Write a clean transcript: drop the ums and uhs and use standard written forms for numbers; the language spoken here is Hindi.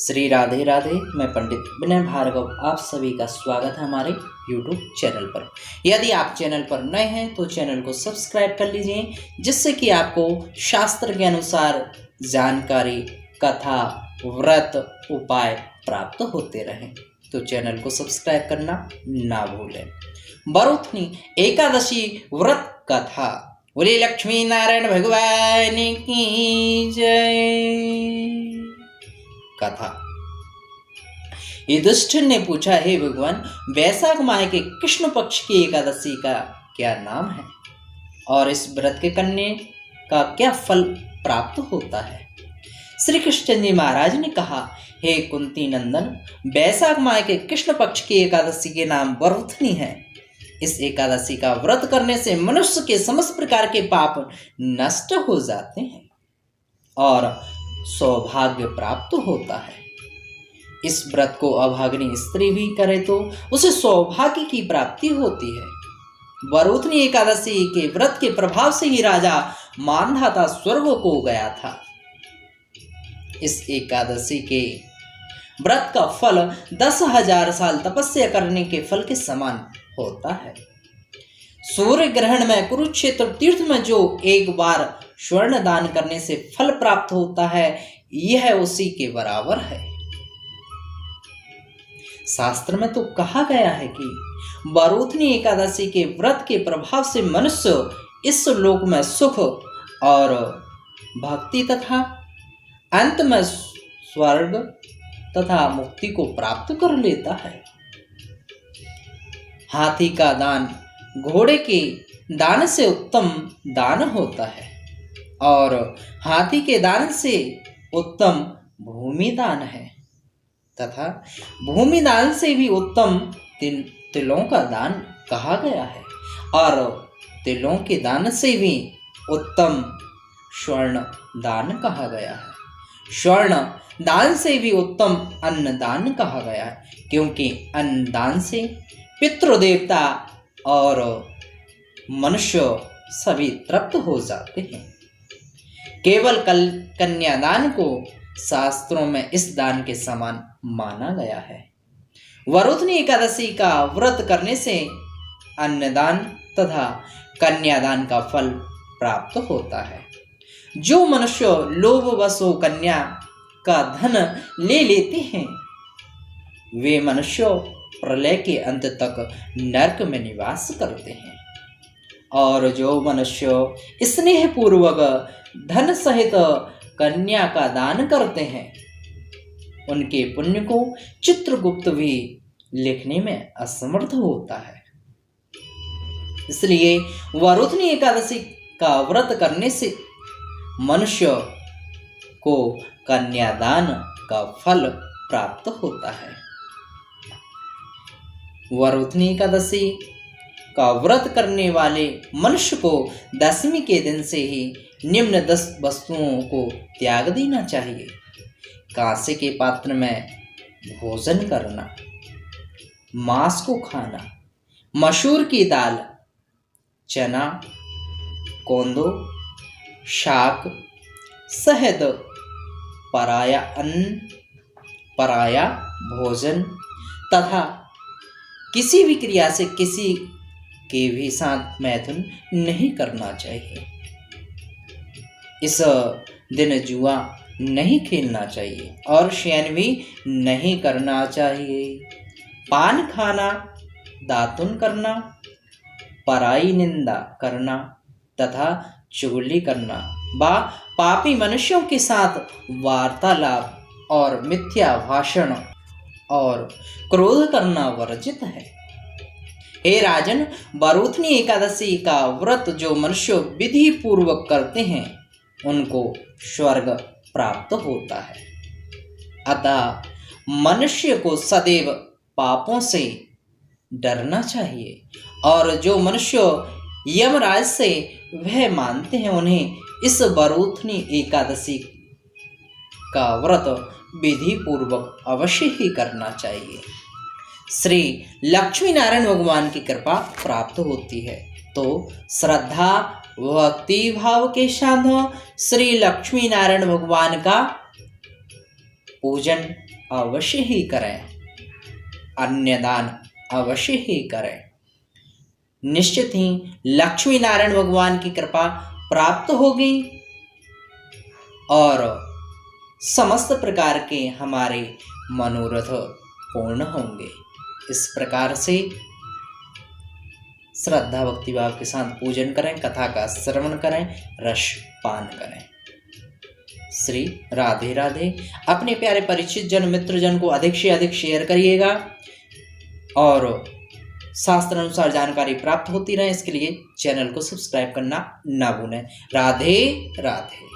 श्री राधे राधे। मैं पंडित विनय भार्गव आप सभी का स्वागत है हमारे YouTube चैनल पर। यदि आप चैनल पर नए हैं तो चैनल को सब्सक्राइब कर लीजिए, जिससे कि आपको शास्त्र के अनुसार जानकारी, कथा, व्रत, उपाय प्राप्त होते रहें। तो चैनल को सब्सक्राइब करना ना भूलें। बरूथनी एकादशी व्रत कथा। बोले लक्ष्मी नारायण भगवान की जय। कथा। युधिष्ठिर ने पूछा, हे भगवान, वैशाख माह के कृष्ण पक्ष की एकादशी का क्या नाम है और इस व्रत के करने का क्या फल प्राप्त होता है? श्री कृष्ण जी महाराज ने कहा, हे कुंती नंदन, वैशाख माह के कृष्ण पक्ष की एकादशी के नाम बरूथनी है। इस एकादशी का व्रत करने से मनुष्य के समस्त प्रकार के पाप नष्ट हो जाते हैं और सौभाग्य प्राप्त होता है। इस व्रत को अभागिनी स्त्री भी करे तो उसे सौभाग्य की प्राप्ति होती है। बरूथनी एकादशी के व्रत के प्रभाव से ही राजा मानधाता स्वर्ग को गया था। इस एकादशी के व्रत का फल 10,000 साल तपस्या करने के फल के समान होता है। सूर्य ग्रहण में कुरुक्षेत्र तीर्थ में जो एक बार स्वर्ण दान करने से फल प्राप्त होता है, यह उसी के बराबर है। शास्त्र में तो कहा गया है कि बरूथनी एकादशी के व्रत के प्रभाव से मनुष्य इस लोक में सुख और भक्ति तथा अंत में स्वर्ग तथा मुक्ति को प्राप्त कर लेता है। हाथी का दान घोड़े के दान से उत्तम दान होता है और हाथी के दान से उत्तम भूमि दान है तथा भूमि दान से भी उत्तम तिलों का दान कहा गया है और तिलों के दान से भी उत्तम स्वर्ण दान कहा गया है। स्वर्ण दान से भी उत्तम अन्न दान कहा गया है, क्योंकि अन्न दान से पितृदेवता और मनुष्य सभी तृप्त हो जाते हैं। केवल कन्यादान को शास्त्रों में इस दान के समान माना गया है। बरूथनी एकादशी का व्रत करने से अन्नदान तथा कन्यादान का फल प्राप्त होता है। जो मनुष्य लोभवश कन्या का धन ले लेते हैं, वे मनुष्य प्रलय के अंत तक नरक में निवास करते हैं और जो मनुष्य स्नेह पूर्वक धन सहित कन्या का दान करते हैं, उनके पुण्य को चित्रगुप्त भी लिखने में असमर्थ होता है। इसलिए बरूथनी एकादशी का व्रत करने से मनुष्य को कन्यादान का फल प्राप्त होता है। बरूथनी एकादशी का व्रत करने वाले मनुष्य को दशमी के दिन से ही निम्न 10 वस्तुओं को त्याग देना चाहिए। कांसे के पात्र में भोजन करना, मांस को खाना, मसूर की दाल, चना, कोंदो, शाक, शहद, पराया अन्न, पराया भोजन तथा किसी भी क्रिया से किसी के भी साथ मैथुन नहीं करना चाहिए। इस दिन जुआ नहीं खेलना चाहिए और शयन भी नहीं करना चाहिए। पान खाना, दातुन करना, पराई निंदा करना तथा चुगली करना व पापी मनुष्यों के साथ वार्तालाप और मिथ्या भाषण और क्रोध करना वर्जित है। हे राजन, बरूथनी एकादशी का व्रत जो मनुष्य विधि पूर्वक करते हैं, उनको स्वर्ग प्राप्त होता है। अतः मनुष्य को सदैव पापों से डरना चाहिए और जो मनुष्य यमराज से भय मानते हैं, उन्हें इस बरूथनी एकादशी का व्रत विधि पूर्वक अवश्य ही करना चाहिए। श्री लक्ष्मी नारायण भगवान की कृपा प्राप्त होती है। तो श्रद्धा भक्ति भाव के साथ श्री लक्ष्मी नारायण भगवान का पूजन अवश्य ही करें, अन्नदान अवश्य ही करें। निश्चित ही लक्ष्मी नारायण भगवान की कृपा प्राप्त होगी और समस्त प्रकार के हमारे मनोरथ पूर्ण होंगे। इस प्रकार से श्रद्धा भक्ति भाव के साथ पूजन करें, कथा का श्रवण करें, रस पान करें। श्री राधे राधे। अपने प्यारे परिचित जन मित्र जन को अधिक से अधिक शेयर करिएगा और शास्त्र अनुसार जानकारी प्राप्त होती रहे, इसके लिए चैनल को सब्सक्राइब करना ना भूलें। राधे राधे।